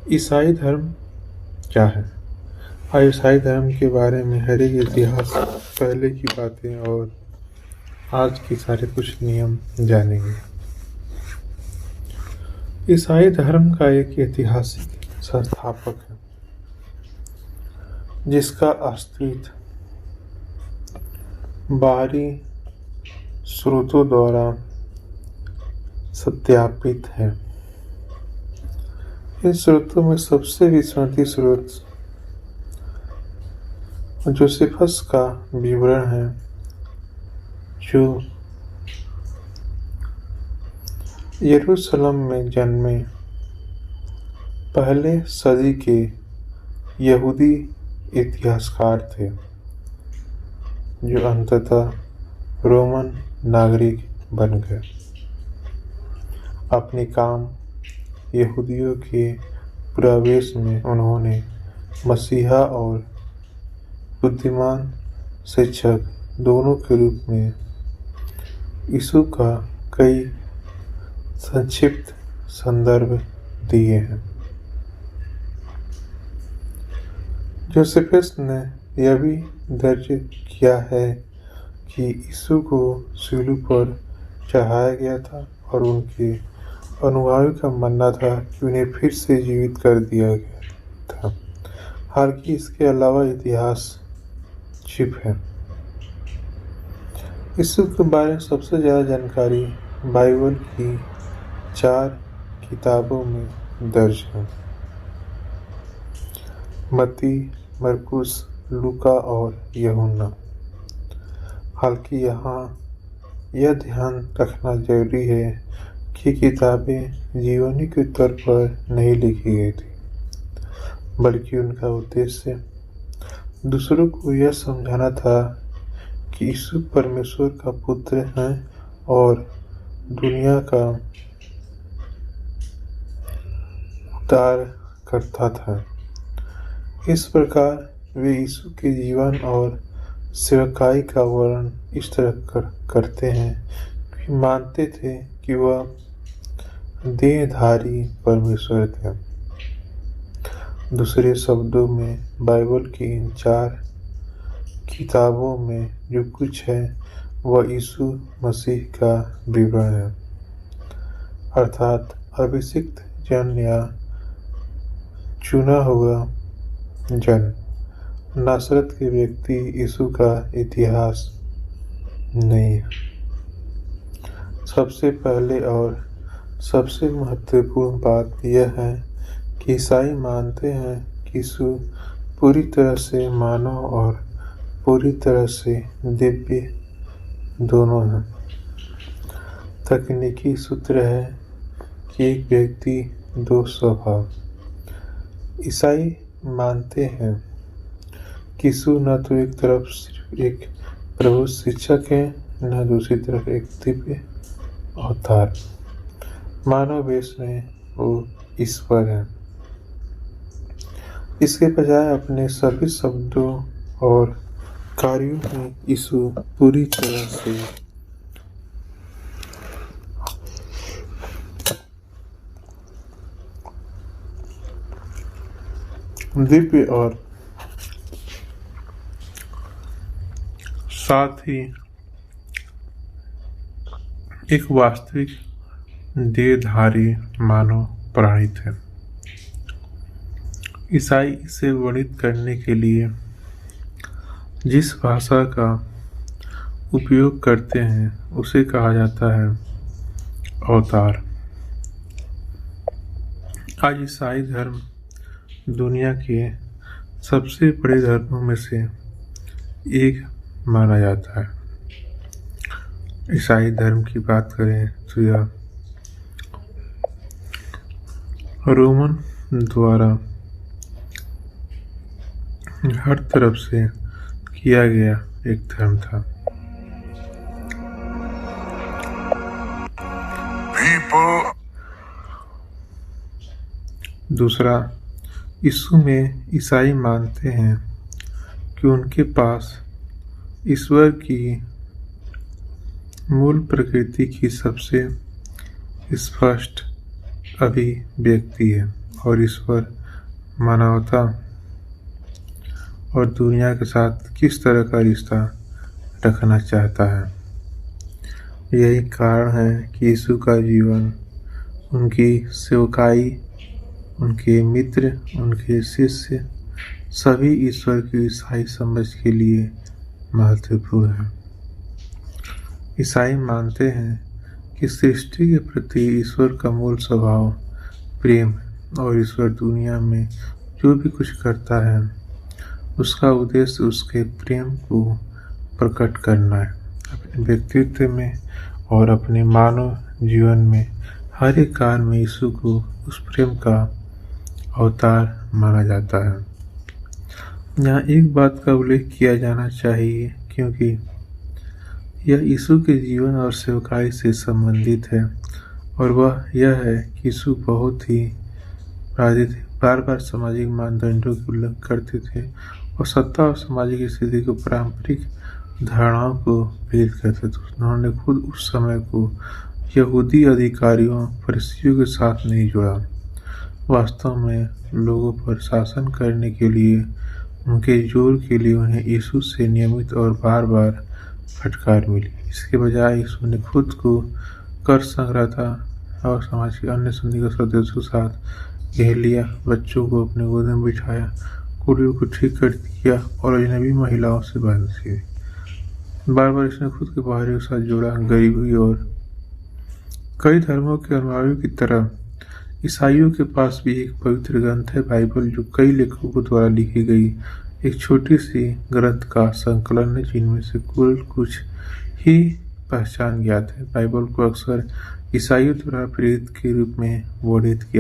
ईसाई धर्म क्या है? आज ईसाई धर्म के बारे में हर एक इतिहास, पहले की बातें और आज के सारे कुछ नियम जानेंगे। ईसाई धर्म का एक ऐतिहासिक संस्थापक है जिसका अस्तित्व बाहरी स्रोतों द्वारा सत्यापित है। इन स्रोतों में सबसे विश्वसनीय स्रोत जोसेफस का विवरण है, जो यरूशलेम में जन्मे पहले सदी के यहूदी इतिहासकार थे, जो अंततः रोमन नागरिक बन गए। अपने काम यहूदियों के पुरावेश में उन्होंने मसीहा और बुद्धिमान शिक्षक दोनों के रूप में यीशु का कई संक्षिप्त संदर्भ दिए हैं। जोसेफस ने यह भी दर्ज किया है कि यीशु को सूली पर चढ़ाया गया था और उनके अनुयायियों का मानना था कि उन्हें फिर से जीवित कर दिया गया था। हालांकि इसके अलावा इतिहास छिप है। यीशु के बारे में सबसे ज़्यादा जानकारी बाइबल की 4 किताबों में दर्ज है: मत्ती, मरकुस, लूका और यूहन्ना। हालांकि यहाँ यह ध्यान रखना जरूरी है कि किताबें जीवनी के तौर पर नहीं लिखी गई थी, बल्कि उनका उद्देश्य दूसरों को यह समझाना था कि यीशु परमेश्वर का पुत्र है और दुनिया का उद्धार करता था। इस प्रकार वे यीशु के जीवन और सेवकाई का वर्णन इस तरह करते हैं कि मानते थे कि वह देहधारी परमेश्वर थे। दूसरे शब्दों में, बाइबल की इन 4 किताबों में जो कुछ है वह यीशु मसीह का विवरण है, अर्थात अभिषिक्त जन या चुना हुआ जन, नासरत के व्यक्ति यीशु का इतिहास नहीं है। सबसे पहले और सबसे महत्वपूर्ण बात यह है कि ईसाई मानते हैं कि यीशु पूरी तरह से मानव और पूरी तरह से दिव्य दोनों हैं। तकनीकी सूत्र है कि एक व्यक्ति 2 स्वभाव। ईसाई मानते हैं कि यीशु न तो एक तरफ सिर्फ एक प्रभु शिक्षक है, न दूसरी तरफ एक दिव्य अवतार मानव वेश में वो ईश्वर है। इसके बजाय अपने सभी शब्दों और कार्यों में यीशु पूरी तरह से दिव्य और साथ ही एक वास्तविक देहधारी मानव प्राणी थे। ईसाई इसे वर्णित करने के लिए जिस भाषा का उपयोग करते हैं उसे कहा जाता है अवतार। आज ईसाई धर्म दुनिया के सबसे बड़े धर्मों में से एक माना जाता है। ईसाई धर्म की बात करें तो यह रोमन द्वारा हर तरफ से किया गया एक धर्म था। दूसरा, यीशु में ईसाई मानते हैं कि उनके पास ईश्वर की मूल प्रकृति की सबसे स्पष्ट अभिव्यक्ति है। और ईश्वर मानवता और दुनिया के साथ किस तरह का रिश्ता रखना चाहता है। यही कारण है कि यीशु का जीवन, उनकी सेवकाई, उनके मित्र, उनके शिष्य सभी ईश्वर की ईसाई समझ के लिए महत्वपूर्ण है। ईसाई मानते हैं कि सृष्टि के प्रति ईश्वर का मूल स्वभाव प्रेम है और ईश्वर दुनिया में जो भी कुछ करता है उसका उद्देश्य उसके प्रेम को प्रकट करना है। अपने व्यक्तित्व में और अपने मानव जीवन में हर एक कार्य में यीशु को उस प्रेम का अवतार माना जाता है। यहाँ एक बात का उल्लेख किया जाना चाहिए क्योंकि यह यीशु के जीवन और सेवकाई से संबंधित है, और वह यह है कि यीशु बहुत ही अपराधी थे, बार बार सामाजिक मानदंडों की उल्लंघन करते थे और सत्ता और सामाजिक स्थिति को पारंपरिक धारणाओं को प्रेरित करते थे। उन्होंने खुद उस समय को यहूदी अधिकारियों फरीसियों के साथ नहीं जोड़ा। वास्तव में लोगों पर शासन करने के लिए उनके जोर के लिए उन्हें यीशु से नियमित और बार बार फटकार मिली। इसके बजाय यीशु ने खुद को कर संग्रहता और समाज के अन्य संदिग्ध सदस्यों के साथ घेर लिया, बच्चों को अपने गोद में बिठाया, कुड़ियों को ठीक कर दिया और अजनबी महिलाओं से बात की। बार बार इसने खुद के बाहरी के साथ जोड़ा। गरीबी और कई धर्मों के अनुयायियों की तरह ईसाइयों के पास भी एक पवित्र ग्रंथ है, बाइबल, जो कई लेखकों द्वारा लिखी गई एक छोटी सी ग्रंथ का संकलन है जिनमें से कुल कुछ ही पहचान ज्ञात है। बाइबल को अक्सर ईसाइयों द्वारा प्रेरित के रूप में वर्णित किया